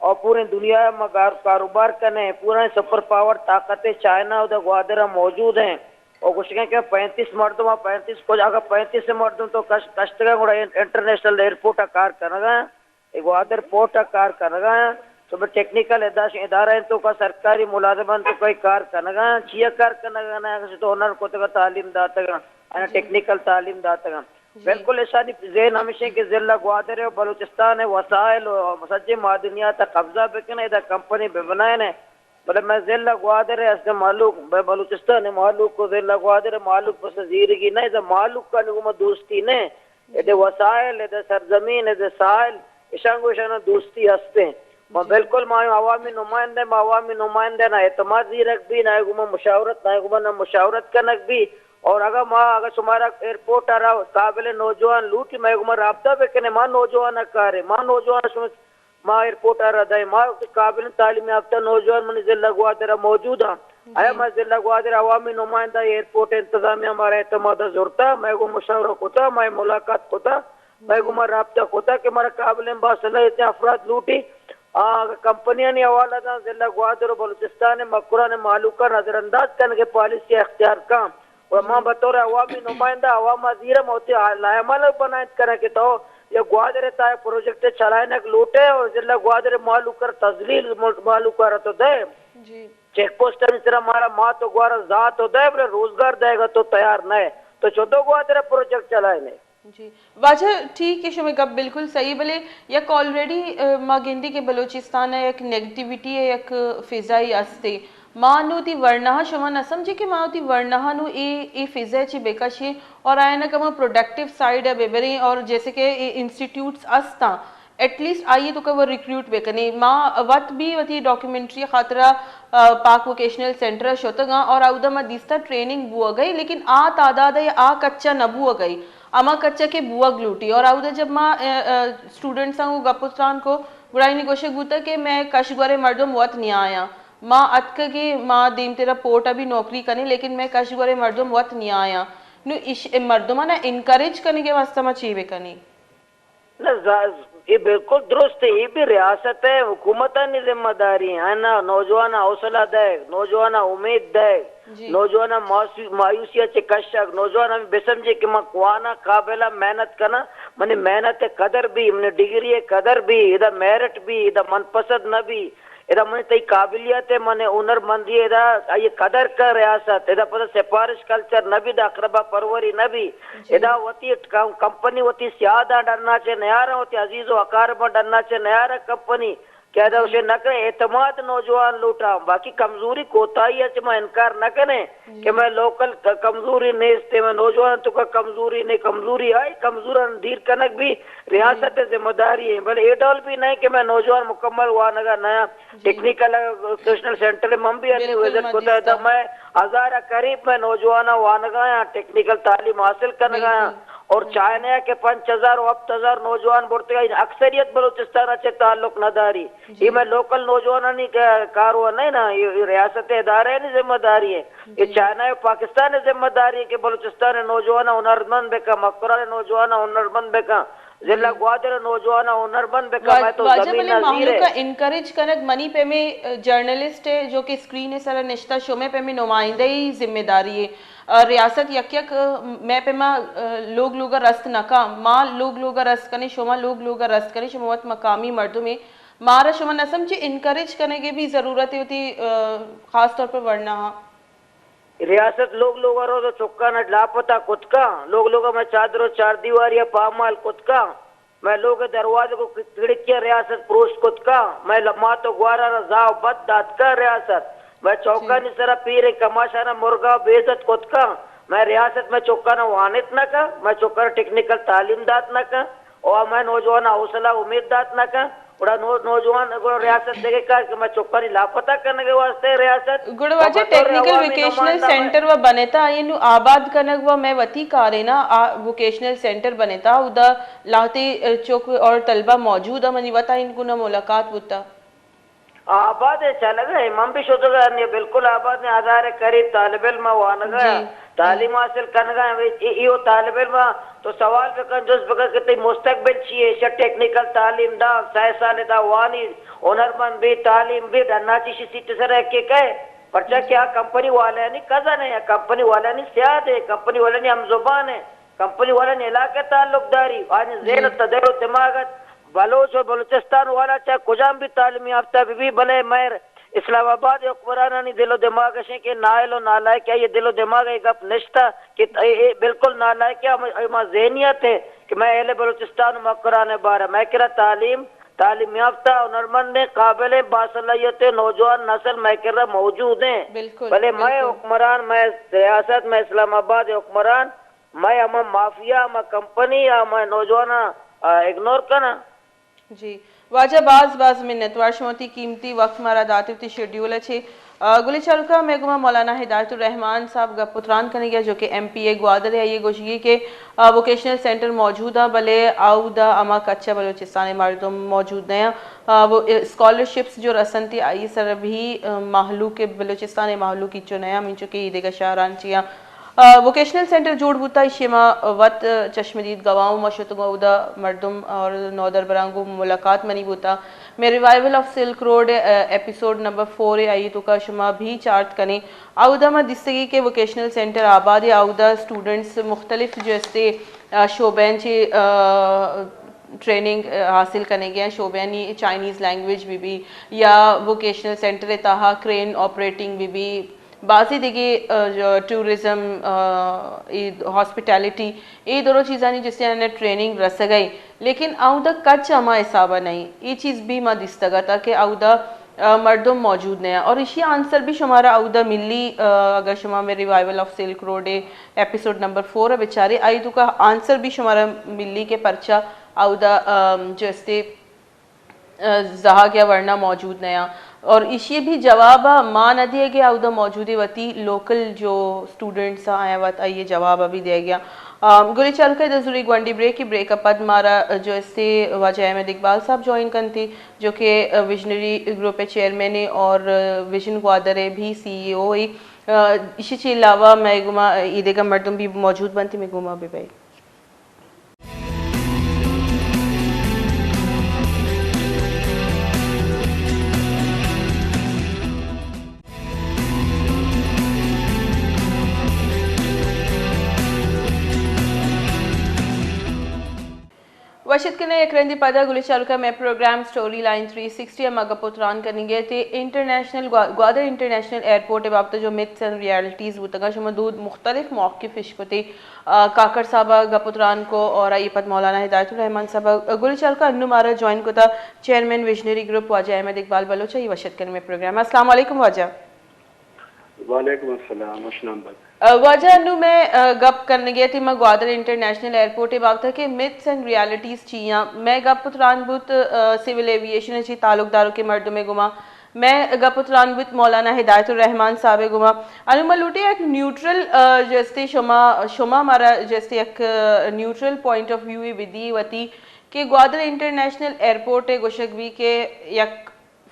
और पूरी दुनिया में कारोबार करने पूरा सुपर पावर ताकतें चाइना उधर ग्वादर मौजूद हैं और कुछ क्या 35 मर्दों 35 को अगर 35 मर्दों तो कष्ट का इंटरनेशनल एयरपोर्ट कार करना ग्वादर पोर्ट कार करना तो टेक्निकल इदारा है तो का सरकारी मुलाजमन तो कोई कार करना छिया कार करना तो हुनर को तो तालीम दाता टेक्निकल तालीम दाता बिल्कुल ऐसा नहीं जैन हमेशा के जिला ग्वादर है बलूचिस्तान है वसाइल सज्जे मादनियात कब्जा बेकने इधर कंपनी बनाए ने मतलब मैं जिला ग्वादर है ऐसे मालूक बलूचिस्तान है मालूक को जिला ग्वादर है मालूक बस जीरगी नहीं इधर मालूक का निगुमा दोस्ती ने इधर वसाइल इधर सरजमीन इधर साहिल ईशांगो ईशाना दोस्ती हंसते बिल्कुल माँ अवामी नुमाइंदे ना एतमादी रख भी ना गुमा मुशावरत ना गुमा ना मुशावरत कनक भी और अगर तुम्हारा एयरपोर्ट आ रहा काबिल नौजवान लूटी मैं गुमा राब्ता पे कने माँ नौजवान कार माँ नौजवान माँ एयरपोर्ट आ रहा है माँ काबिल तालीम याफ्ता नौजवान मन जिला ग्वादर मौजूद है आया मैं जिला ग्वादर अवामी नुमाइंदा एयरपोर्ट इंतजामिया हमारा एतमाद जोड़ता मैं गुमा मुशावरत होता मैं मुलाकात होता मैं गुमा राब्ता होता कि हमारा काबिल बासला इतने अफराद लूटी कंपनियां ने हवाला था जिला ग्वादर बलूचिस्तान मकुरा ने मालूका नजरअंदाज करने के पॉलिसी अख्तियार का और माँ बतौर अवामी नुमाइंदा अवाम वजीर मोती लायमल बनायत करें कि तो ये ग्वादर ताए प्रोजेक्ट चलाने के लूटे और जिला ग्वादर मालूकर तजलील मालूकर तो दे चेक पोस्ट तरह हमारा माँ तो ग्वारा जात हो दे रोजगार देगा तो तैयार न है तो चौदह ग्वादर प्रोजेक्ट चलाए ने जी वाजा ठीक है शुमे कब बिल्कुल सही भले यक ऑलरेडी मागिंदी के बलूचिस्तान है एक नेगेटिविटी है एक फिजाई अस्ते मानु ती वर्णहा शुमा न समझे कि मानु ती वर्णहा नु ए फिजा ची बेकाशी और आया ना कमा प्रोडक्टिव साइड है बेबरी और जैसे कि इंस्टीट्यूट्स अस्ता एटलीस्ट आइए तो वो रिक्रूट बेकने माँ वत भी वती डॉक्यूमेंट्री खातरा पाक वोकेशनल सेंटर शोतगा और आउदा मा दिस्ता ट्रेनिंग बुआ गई लेकिन आ तादाद है आ कच्चा न बुआ गई अमा कच्चा के बुआ ग्लूटी और आउदा जब माँ स्टूडेंट्स को गपुस्तान को बुराई निगोशे गुता के मैं कशगरे मर्दम वत नहीं आया माँ अतक के माँ दीम तेरा पोर्ट अभी नौकरी करनी लेकिन मैं कशगरे मर्दम वत नहीं आया नु मर्दमा ना इनकरेज करने के वास्ते में चाहिए करनी ये बिल्कुल दुरुस्त है ये भी रियासत है हुकूमत की जिम्मेदारी है ना नौजवान हौसला दे नौजवान उम्मीद दे नौजवान मायूसिया से कशक नौजवान हमें बेसमझे कि मैं कुआना काबिला मेहनत करना मैंने मेहनत कदर भी मैंने डिग्री कदर भी इधर मेरिट भी इधर मनपसंद न भी इधर मैंने तई काबिलियत है मैंने हुनरमंदी इधर ये कदर कर रियासत इधर पता सिफारिश कल्चर न भी अकरबा परवरी न भी इधर वती कंपनी वती सियादा डरना चे नयारा होती अजीजो अकारबा डरना चे नयारा कंपनी क्या था उसे न करें एतमाद नौजवान लूटा बाकी कमजोरी कोताही है मैं इनकार न करें कि मैं लोकल कमजोरी नहीं इसते मैं नौजवान तो का कमजोरी नहीं कमजोरी आई कमजोर धीर कनक भी रियासत जिम्मेदारी है भले एडॉल भी नहीं कि मैं नौजवान मुकम्मल हुआ नगा नया टेक्निकल वोकेशनल सेंटर में भी विजिट होता था मैं हजार करीब मैं नौजवान हुआ नगा टेक्निकल तालीम हासिल कर गया और चाइना के 5000 और 8000 नौजवान बोलते अक्सरियत बलूचिस्तान अच्छे ताल्लुक नदारी ये मैं लोकल नौजवान नहीं कारवा नहीं ना ये रियासत इदारे नहीं जिम्मेदारी है ये चाइना पाकिस्तान है जिम्मेदारी है कि बलूचिस्तान नौजवान हुनरमंद बेका मकरा नौजवान हुनरमंद बेका जिला ग्वादर नौजवान हुनरमंद बेका मैं तो जमीन नजीर है इनकरेज कनक मनी पे में जर्नलिस्ट है जो कि स्क्रीन है सारा निश्ता शो में पे में नुमाइंदे ही जिम्मेदारी है रियासत यक यक मैं पे मा लोग रस्त नका माँ लोग रस्त कने शोमा लोग रस्त कने शोमत मकामी मर्दों में मारा शोमा नसम चे इनकरेज करने की भी जरूरत होती खास तौर पर वरना रियासत लोग तो चुक्का न लापता कुत्का लोग मैं चादरों चार दीवार या पामाल कुत्का मैं लोग दरवाजे को खिड़कियां रियासत पुरुष कुत्का मैं लम्मा तो ग्वारा रजाव बद दात का रियासत मैं चौका नहीं सरा पीर कमाशा न मुर्गा बेजत कुत्का मैं रियासत में चौका न वानित न का मैं चौका टेक्निकल तालीम दात न का और मैं नौजवान हौसला उम्मीद दात न का उड़ा नौजवान रियासत देखे का कि मैं चौका नहीं लापता करने के वास्ते रियासत गुड़वाजे टेक्निकल वोकेशनल सेंटर व बनेता ये नु आबाद कनक व मैं वती कारेना वोकेशनल सेंटर बनेता उदा लाते चौक और तलबा मौजूद है मनी वता इनको न मुलाकात बुता आबाद है चल गए हम भी सोच गए बिल्कुल आबाद ने आधार करीब तालिब इल्म वान गया तालीम हासिल कर गए यो तालिब इल्म तो सवाल पे कर जोस बगर कितनी मुस्तकबिल चाहिए श टेक्निकल तालीम दा 6 साल दा वानी हुनरमंद भी तालीम भी डन्नाची सीट सर के कहे परचा क्या कंपनी वाले नहीं कजन है कंपनी वाले नहीं सियाद है कंपनी वाले नहीं हम जुबान है कंपनी वाले ने इलाके ताल्लुकदारी आज ज़ेन तदरो दिमागत बलोच और बलूचिस्तान वाला चाहे कुजाम भी तालीम याफ्ता भी भले मैर इस्लामाबाद हुक्मराना नहीं दिलो दिमाग से कि नाइलो नालायक क्या ये दिलो दिमाग एक गप निश्ता कि बिल्कुल नालायक क्या ज़हनियत है कि मैं अहले बलूचिस्तान मकराने बार मैं करा तालीम याफ्ता हुनरमंद काबिल बासलाहियत नौजवान नस्ल मैं करा मौजूद है भले मैं हुक्मरान मैं सियासत में इस्लामाबाद हुक्मरान मैं हम माफिया हम कंपनी या मैं नौजवान इग्नोर करना जी वाजा बाज में नतवार शमती कीमती वक्त मारा दाती शेड्यूल अच्छे गुली चालुका मेगुमा मौलाना हिदायतुर रहमान साहब गपुत्रान करने गया जो कि MPA ग्वादर है ये गोशगी के वोकेशनल सेंटर मौजूद है भले आउदा अमा कच्चा बलोचिस्तान मर्दों मौजूद नया वो स्कॉलरशिप्स जो रसन थी आई सर भी माहलू के बलोचिस्तान माहलू की जो नया मिंचो के ईदे का शाहरान चिया वोकेशनल सेंटर जोड़ बुता इशेमा वत चश्मदीद गवाओं मशतुदा मर्दुम और नौदर बरांगो मुलाकात मनी बुता में revival of silk road episode number 4 आई तो का शुमा भी चार्ट कने आउदा में दिस्तगी के वोकेशनल सेंटर आबाद आउदा स्टूडेंट्स मुख्तलिफ जैसे शोबैन चे ट्रेनिंग हासिल करने गया शोबैनी चाइनीज़ लैंग्वेज भी या वोकेशनल सेंटर ताहा क्रेन ऑपरेटिंग भी बाजी देखिए टूरिज्म हॉस्पिटैलिटी ये दोनों चीज़ें नहीं जिससे इन्हें ट्रेनिंग रस गई लेकिन आउदा कच्च अमा हिसाबा नहीं ये चीज़ भी मैं दिस्तगा था कि आउदा मर्दों मौजूद नहीं और इसी आंसर भी शुमारा आउदा मिली अगर शुमा में revival of silk road episode number 4 है बेचारे आई तो का आंसर भी शुमारा मिली के पर्चा आउदा जैसे जहा क्या वरना मौजूद नया और इसी भी जवाब मां न दिया गया उधर मौजूद वती लोकल जो स्टूडेंट्स आया वत ये जवाब अभी दिया गया गुरी चल कर जरूरी ग्वांडी ब्रेक की ब्रेक पद मारा जो इससे वाजा अहमद इकबाल साहब ज्वाइन कन थी जो कि विजनरी ग्रुप चेयरमैन है और विजन ग्वादर है भी CEO है इसी के अलावा मैं गुमा ईदे का मर्दम भी मौजूद बनती मैं गुमा भी भाई वशद के नए अक्रंदी पदा गुलिचारू का मैं प्रोग्राम स्टोरी लाइन 360 अम्मा गपुत्रान करेंगे थे इंटरनेशनल ग्वादर इंटरनेशनल एयरपोर्ट बाबत जो मिथ्स एंड रियलिटीज़ बुतगा शुमदूद मुख्तलिफ मौक़िफ़ इश्क़ते काकर साहबा गपुत्रान को और आईपत मौलाना हिदायतुर रहमान साहबा गुलिचारू का अन्नू मारा ज्वाइन को था चेयरमैन विजनरी ग्रुप वाजा अहमद इकबाल बलोच ये वशद के में प्रोग्राम। अस्सलाम वालेकुम वाजा। वालेकुम अस्सलाम। वाजा अन्नू मैं गप करने गया थी मैं ग्वादर इंटरनेशनल एयरपोर्ट बाग था कि मिथ्स एंड रियलिटीज़ चियाँ मैं गपुत्रान बुत सिविल एविएशन ची ताल्लुकदारों के मर्द में गुमा मैं गपुत्रान बुत मौलाना हिदायतुर रहमान साहब गुमा अनुमा लुटे एक न्यूट्रल जैसे शुमा हमारा जैसे एक न्यूट्रल पॉइंट ऑफ व्यू विधि वती कि ग्वादर इंटरनेशनल एयरपोर्ट है गुशक भी के यक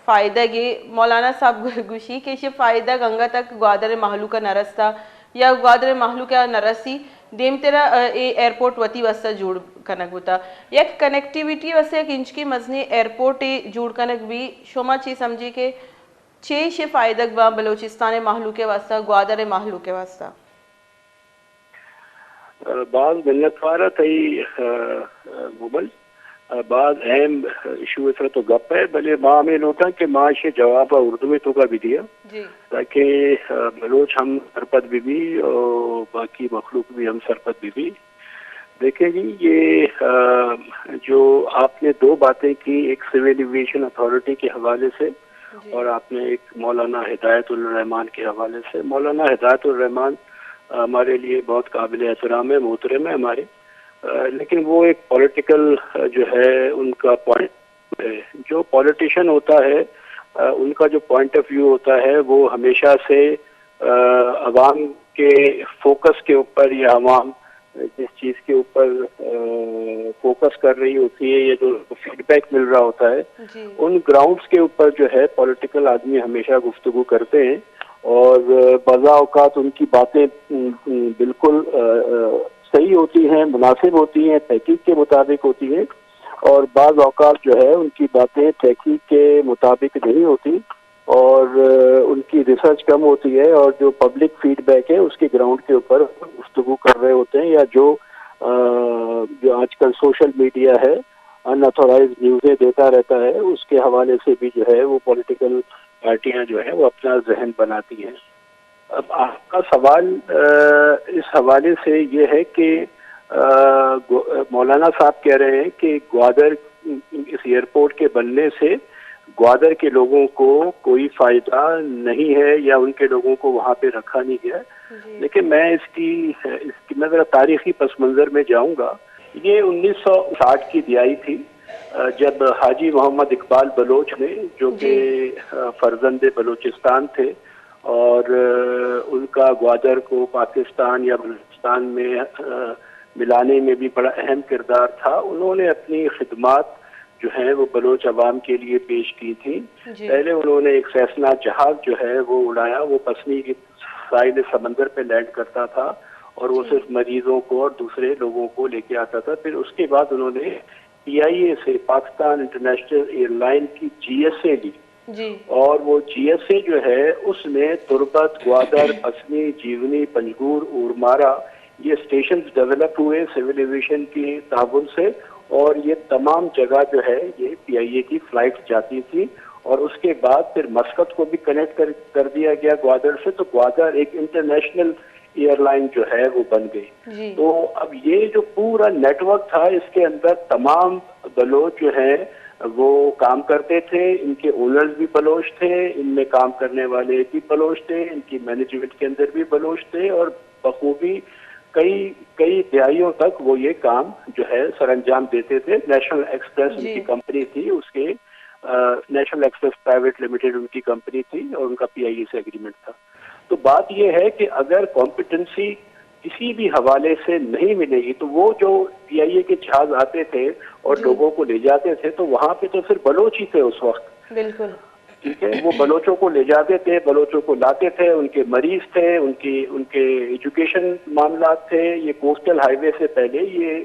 फ़ायदा गे मौलाना साहब गुशी के शे फ़ायदा गंगा तक ग्वादर महलू का नरस्ता या ग्वादर महलू का नरसी देम तेरा एयरपोर्ट वती वस्ता जुड़ कनक होता एक कनेक्टिविटी वसे एक इंच की मजनी एयरपोर्ट जुड़ कनक भी शोमा ची समझी के छे शे फ़ायदा बा बलोचिस्तान महलू के वास्ता ग्वादर महलू के वास्ता बाज मिलतवारा थई मुबल बाद अहम इशू इस तो गप है भले माँ में नोटा कि माँ से जवाब उर्दू में तो का भी दिया ताकि बलोच हम सरपत बीबी और बाकी मखलूक भी हम सरपत बीबी देखें जी। ये जो आपने दो बातें की एक सिविल एविएशन अथॉरिटी के हवाले से और आपने एक मौलाना हिदायतुर रहमान के हवाले से। मौलाना हिदायतुर रहमान हमारे लिए बहुत काबिल एहतराम है, मोहतरम है हमारे, लेकिन वो एक पॉलिटिकल जो है उनका पॉइंट है। जो पॉलिटिशियन होता है उनका जो पॉइंट ऑफ व्यू होता है वो हमेशा से अवाम के फोकस के ऊपर या अवाम जिस चीज़ के ऊपर फोकस कर रही होती है या जो फीडबैक मिल रहा होता है उन ग्राउंड्स के ऊपर जो है पॉलिटिकल आदमी हमेशा गुफ्तगू करते हैं और बज़ा औक़ात उनकी बातें बिल्कुल सही होती हैं, मुनासिब होती हैं, तहकीक के मुताबिक होती हैं और बाज़ औक़ात जो है उनकी बातें तहकीक के मुताबिक नहीं होती और उनकी रिसर्च कम होती है और जो पब्लिक फीडबैक है उसके ग्राउंड के ऊपर गुफ्तगू कर रहे होते हैं या जो आजकल सोशल मीडिया है अनऑथोराइज्ड न्यूज़ें देता रहता है उसके हवाले से भी जो है वो पॉलिटिकल पार्टियां जो है वो अपना जहन बनाती हैं। अब आपका सवाल इस हवाले से ये है कि मौलाना साहब कह रहे हैं कि ग्वादर इस एयरपोर्ट के बनने से ग्वादर के लोगों को कोई फायदा नहीं है या उनके लोगों को वहाँ पे रखा नहीं गया। लेकिन मैं इसकी मैं ज़रा तारीखी पस मंज़र में जाऊँगा। ये 1960 की दिहाई थी जब हाजी मोहम्मद इकबाल बलोच ने जो कि फर्जंद बलोचिस्तान थे और उनका ग्वादर को पाकिस्तान या बलूचिस्तान में मिलाने में भी बड़ा अहम किरदार था, उन्होंने अपनी खिदमात जो है वो बलोच अवाम के लिए पेश की थी। पहले उन्होंने एक फैसला जहाज जो है वो उड़ाया, वो पसनी की साहिल समंदर पे लैंड करता था और वो सिर्फ मरीजों को और दूसरे लोगों को लेके आता था। फिर उसके बाद उन्होंने PIA से पाकिस्तान इंटरनेशनल एयरलाइन की GSA ली और वो GSA जो है उसमें तुर्बत, ग्वादर, पसनी, जीवनी, पंजगूर, उरमारा ये स्टेशन डेवलप हुए सिविल एविएशन की ताबुन से और ये तमाम जगह जो है ये PIA की फ्लाइट जाती थी और उसके बाद फिर मस्कत को भी कनेक्ट कर दिया गया ग्वादर से, तो ग्वादर एक इंटरनेशनल एयरलाइन जो है वो बन गई। तो अब ये जो पूरा नेटवर्क था इसके अंदर तमाम बलोच जो है वो काम करते थे, इनके ओनर्स भी बलोच थे, इनमें काम करने वाले भी बलोच थे, इनकी मैनेजमेंट के अंदर भी बलोच थे और बखूबी कई दिहाइयों तक वो ये काम जो है सरअंजाम देते थे। नेशनल एक्सप्रेस उनकी कंपनी थी, उसके नेशनल एक्सप्रेस प्राइवेट लिमिटेड उनकी कंपनी थी और उनका PIA से एग्रीमेंट था। तो बात यह है कि अगर कॉम्पिटेंसी किसी भी हवाले से नहीं मिलेगी तो वो जो PIA के जहाज आते थे और लोगों को ले जाते थे तो वहाँ पे तो सिर्फ बलोच ही थे उस वक्त। बिल्कुल ठीक है, वो बलोचों को ले जाते थे, बलोचों को लाते थे, उनके मरीज थे, उनके एजुकेशन मामला थे। ये कोस्टल हाईवे से पहले ये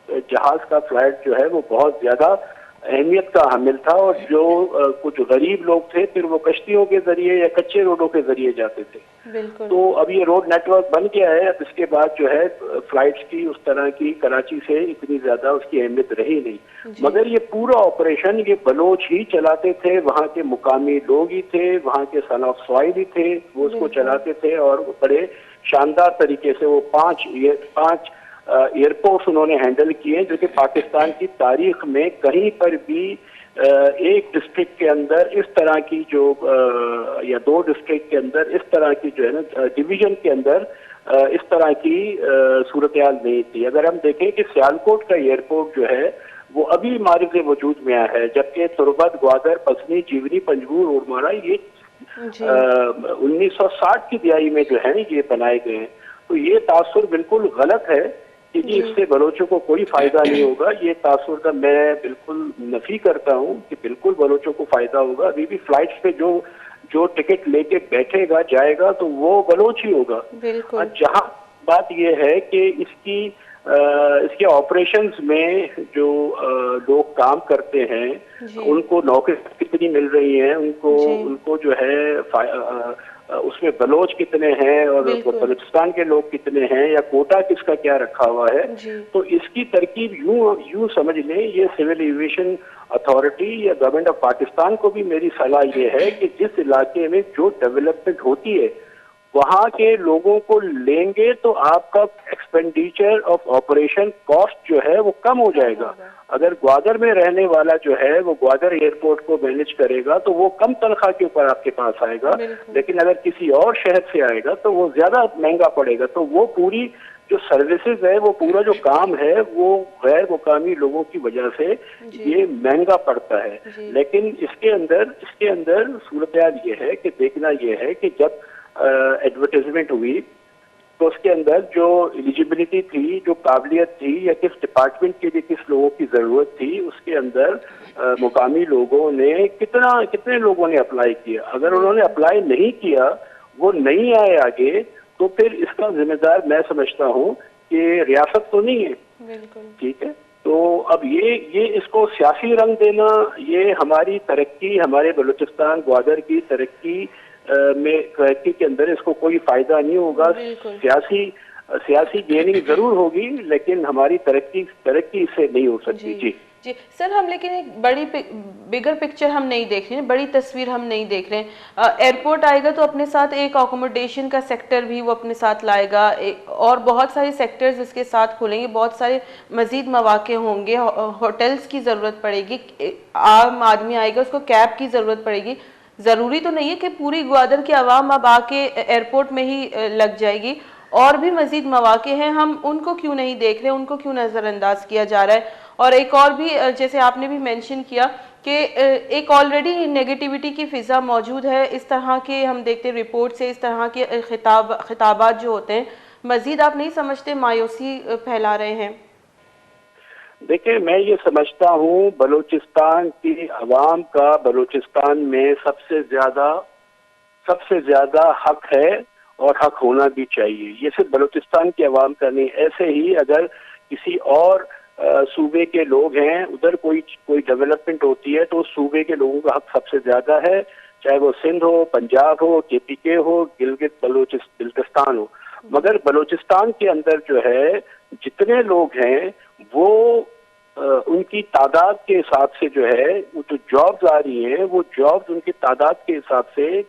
जहाज का फ्लाइट जो है वो बहुत ज्यादा अहमियत का हामिल था, और जो कुछ गरीब लोग थे फिर वो कश्तियों के जरिए या कच्चे रोडों के जरिए जाते थे। बिल्कुल। तो अब ये रोड नेटवर्क बन गया है। अब इसके बाद जो है फ्लाइट्स की उस तरह की कराची से इतनी ज्यादा उसकी अहमियत रही नहीं, मगर ये पूरा ऑपरेशन ये बलोच ही चलाते थे, वहाँ के मुकामी लोग ही थे, वहाँ के सन ऑफ सॉइल ही थे, वो उसको चलाते थे। और बड़े शानदार तरीके से वो पांच एयरपोर्ट्स उन्होंने हैंडल किए, जो कि पाकिस्तान की तारीख में कहीं पर भी एक डिस्ट्रिक्ट के अंदर इस तरह की जो या दो डिस्ट्रिक्ट के अंदर इस तरह की जो है ना डिवीजन के अंदर इस तरह की सूरत हाल नहीं थी। अगर हम देखें कि सियालकोट का एयरपोर्ट जो है वो अभी मारिज वजूद में आया है, जबकि तुरबत, ग्वादर, पसनी, जीवनी, पंजगूर, उरमारा ये 1960 की दिहाई में जो है ये बनाए गए हैं। तो ये तासुर बिल्कुल गलत है कि जी इससे बलोचों को कोई फायदा नहीं होगा। ये तासुर का मैं बिल्कुल नफी करता हूँ कि बिल्कुल बलोचों को फायदा होगा। अभी भी फ्लाइट्स पे जो टिकट लेके बैठेगा जाएगा तो वो बलोच ही होगा। जहाँ बात ये है कि इसके ऑपरेशंस में जो लोग काम करते हैं उनको नौकरी कितनी मिल रही है, उनको जो है उसमें बलोच कितने हैं और बलूचिस्तान के लोग कितने हैं, या कोटा किसका क्या रखा हुआ है, तो इसकी तरकीब यूं समझ लें। ये सिविल एविएशन अथॉरिटी या गवर्नमेंट ऑफ पाकिस्तान को भी मेरी सलाह ये है कि जिस इलाके में जो डेवलपमेंट होती है वहाँ के लोगों को लेंगे तो आपका एक्सपेंडिचर ऑफ ऑपरेशन कॉस्ट जो है वो कम हो जाएगा। अगर ग्वादर में रहने वाला जो है वो ग्वादर एयरपोर्ट को मैनेज करेगा तो वो कम तनख्वाह के ऊपर आपके पास आएगा, लेकिन अगर किसी और शहर से आएगा तो वो ज्यादा महंगा पड़ेगा। तो वो पूरी जो सर्विसेज है, वो पूरा जो काम है, वो गैर मुकामी लोगों की वजह से ये महंगा पड़ता है। लेकिन इसके अंदर सूरत हाल ये है कि देखना ये है कि जब एडवर्टाइजमेंट हुई तो उसके अंदर जो एलिजिबिलिटी थी, जो काबिलियत थी, या किस डिपार्टमेंट के लिए किस लोगों की जरूरत थी, उसके अंदर मुकामी लोगों ने कितने लोगों ने अप्लाई किया। अगर उन्होंने अप्लाई नहीं किया, वो नहीं आए आगे, तो फिर इसका जिम्मेदार मैं समझता हूँ कि रियासत तो नहीं है। ठीक है, तो अब ये इसको सियासी रंग देना, ये हमारी तरक्की, हमारे बलूचिस्तान ग्वादर की तरक्की के अंदर इसको कोई फायदा नहीं होगा। सियासी गेनिंग जरूर होगी, लेकिन हमारी तरक्की इससे नहीं हो सकती। जी सर, हम लेकिन एक बड़ी बिगर पिक्चर हम नहीं देख रहे हैं, बड़ी तस्वीर हम नहीं देख रहे हैं। एयरपोर्ट आएगा तो अपने साथ एक अकोमोडेशन का सेक्टर भी वो अपने साथ लाएगा, और बहुत सारे सेक्टर्स इसके साथ खुलेंगे, बहुत सारे मजीद मौके होंगे, होटल्स की ज़रूरत पड़ेगी, आम आदमी आएगा उसको कैब की ज़रूरत पड़ेगी। ज़रूरी तो नहीं है कि पूरी ग्वादर की आवाम अब आके एयरपोर्ट में ही लग जाएगी, और भी मजीद मौके हैं, हम उनको क्यों नहीं देख रहे, उनको क्यों नज़रअंदाज किया जा रहा है। और एक और भी जैसे आपने भी मेंशन किया कि एक ऑलरेडी नेगेटिविटी की फ़िज़ा मौजूद है, इस तरह के हम देखते हैं रिपोर्ट से, इस तरह के खिताबात जो होते हैं, मजीद आप नहीं समझते मायूसी फैला रहे हैं? देखिए, मैं ये समझता हूँ बलूचिस्तान की आवाम का बलूचिस्तान में सबसे ज्यादा हक है और हक होना भी चाहिए। ये सिर्फ बलूचिस्तान की आवाम का नहीं, ऐसे ही अगर किसी और सूबे के लोग हैं, उधर कोई डेवलपमेंट होती है तो उस सूबे के लोगों का हक सबसे ज्यादा है, चाहे वो सिंध हो, पंजाब हो, KPK हो, गिलगित बल्तिस्तान हो। मगर बलूचिस्तान के अंदर जो है जितने लोग हैं वो उनकी तादाद के हिसाब से जो है वो जो जॉब्स आ रही हैं, वो जॉब्स उनकी तादाद के हिसाब से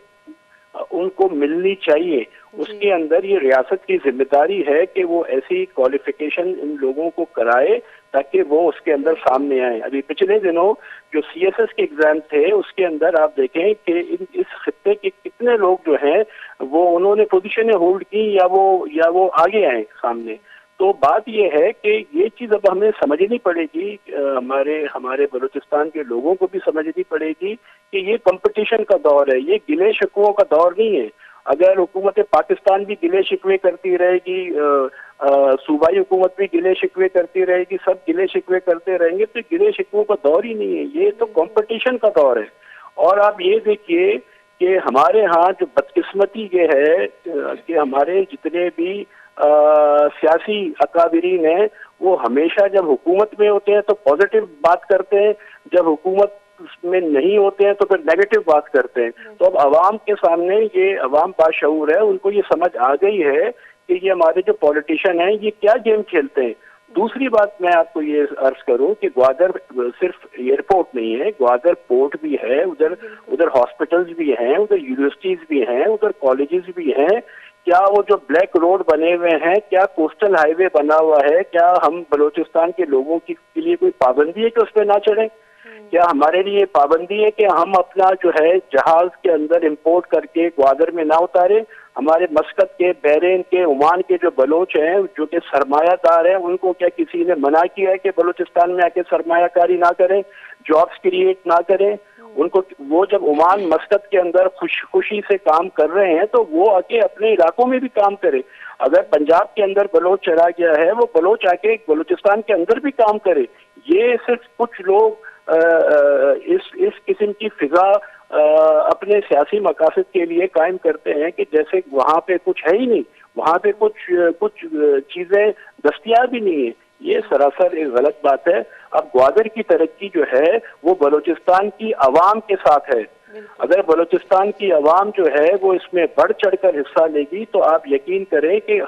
उनको मिलनी चाहिए। उसके अंदर ये रियासत की जिम्मेदारी है कि वो ऐसी क्वालिफिकेशन इन लोगों को कराए ताकि वो उसके अंदर सामने आए। अभी पिछले दिनों जो CSS के एग्जाम थे उसके अंदर आप देखें कि इस खित्ते के कितने लोग जो हैं वो उन्होंने पोजीशनें होल्ड की या वो आगे आए सामने। तो बात ये है कि ये चीज अब हमें समझनी पड़ेगी, हमारे बलूचिस्तान के लोगों को भी समझनी पड़ेगी कि ये कंपटीशन का दौर है, ये गिले शिकवों का दौर नहीं है। अगर हुकूमत पाकिस्तान भी गिले शिकवे करती रहेगी, सूबाई हुकूमत भी गिले शिकवे करती रहेगी, सब गिले शिकवे करते रहेंगे, तो गिले शिकवों का दौर ही नहीं है, ये तो कंपटीशन का दौर है। और आप ये देखिए कि हमारे यहाँ जो बदकिस्मती ये है कि हमारे जितने भी सियासी अकाबिरीन हैं वो हमेशा जब हुकूमत में होते हैं तो पॉजिटिव बात करते हैं, जब हुकूमत में नहीं होते हैं तो फिर नेगेटिव बात करते हैं। तो अब अवाम के सामने ये अवाम बाशऊर है, उनको ये समझ आ गई है कि ये हमारे जो पॉलिटिशियन हैं ये क्या गेम खेलते हैं। दूसरी बात मैं आपको ये अर्ज करूं कि ग्वादर सिर्फ एयरपोर्ट नहीं है, ग्वादर पोर्ट भी है, उधर हॉस्पिटल्स भी हैं, उधर यूनिवर्सिटीज भी हैं, उधर कॉलेजेस भी हैं। क्या वो जो ब्लैक रोड बने हुए हैं, क्या कोस्टल हाईवे बना हुआ है, क्या हम बलूचिस्तान के लोगों के लिए कोई पाबंदी है कि उस पर ना चढ़ें? क्या हमारे लिए पाबंदी है कि हम अपना जो है जहाज के अंदर इंपोर्ट करके ग्वादर में ना उतारे? हमारे मस्कत के, बहरीन के, ओमान के जो बलोच हैं जो कि सरमायादार हैं, उनको क्या किसी ने मना किया है कि बलूचिस्तान में आके सरमायाकारी ना करें, जॉब्स क्रिएट ना करें? उनको वो जब ओमान मस्कत के अंदर खुशी से काम कर रहे हैं तो वो आके अपने इलाकों में भी काम करे। अगर पंजाब के अंदर बलोच चला गया है, वो बलोच आके बलूचिस्तान के अंदर भी काम करे। ये सिर्फ कुछ लोग इस किस्म की फिजा अपने सियासी मकासद के लिए कायम करते हैं कि जैसे वहाँ पे कुछ है ही नहीं, वहाँ पे कुछ चीजें दस्तयाब ही नहीं है। ये सरासर एक गलत बात है। अब ग्वादर की तरक्की जो है वो बलूचिस्तान की अवाम के साथ है। अगर बलूचिस्तान की अवाम जो है वो इसमें बढ़ चढ़कर हिस्सा लेगी तो आप यकीन करें कि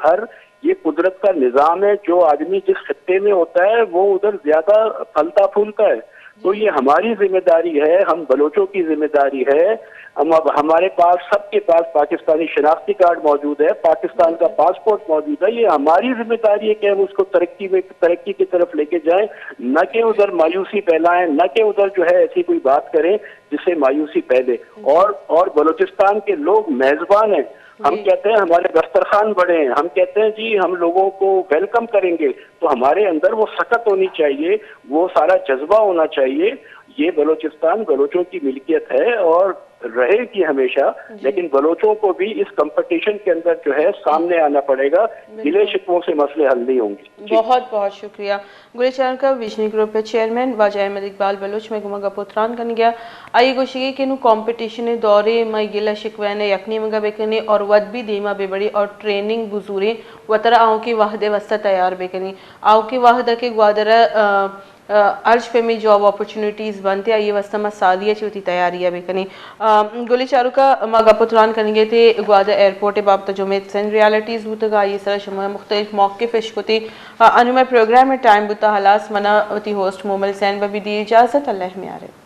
ये कुदरत का निजाम है, जो आदमी जिस खत्ते में होता है वो उधर ज्यादा फलता फूलता है। तो ये हमारी जिम्मेदारी है, हम बलोचों की जिम्मेदारी है। अब हमारे पास, सबके पास पाकिस्तानी शनाख्ती कार्ड मौजूद है, पाकिस्तान का पासपोर्ट मौजूद है। ये हमारी जिम्मेदारी है कि हम उसको तरक्की की तरफ लेके जाएं, न कि उधर मायूसी फैलाएं, न कि उधर जो है ऐसी कोई बात करें जिससे मायूसी फैले। और बलूचिस्तान के लोग मेजबान हैं। हम कहते हैं हमारे दस्तरखान बड़े हैं, हम कहते हैं जी हम लोगों को वेलकम करेंगे, तो हमारे अंदर वो सकत होनी चाहिए, वो सारा जज्बा होना चाहिए। ये बलूचिस्तान बलोचों की मिल्कियत है और रहेगी हमेशा, लेकिन बलोचों को भी इस कंपटीशन के अंदर जो है सामने आना पड़ेगा। गिले शिकवों से मसले हल नहीं होंगे। बहुत बहुत शुक्रिया। गुलिचार का विजनी ग्रुप के चेयरमैन वाजा अहमद इकबाल बलोच में गुमगा पुत्रान कन गया आई गोशी के नु कंपटीशन दौरे मई गिला शिकवाने यकनी मंगा बेकनी और वद भी दीमा बेबड़ी और ट्रेनिंग बुजूरी वतरा आओ की वाहदे वस्ता तैयार बेकनी आओ की वाहदा के ग्वादरा अर्ज पे में जॉब अपॉर्चुनिटीज़ बनते आई वस्ता मसालिया चौथी तैयारी है बेकनी गोली चारू का मगा पुत्रान करेंगे थे ग्वादर एयरपोर्ट बाबत जो में सेंड रियलिटीज़ बुतगा ये सर शमा मुख्तलिफ मौके पेश होती अनुमय प्रोग्राम में टाइम बुता हलास मना होती होस्ट मोमल सैन बबी दी इजाज़त अल्लाह में आ रहे।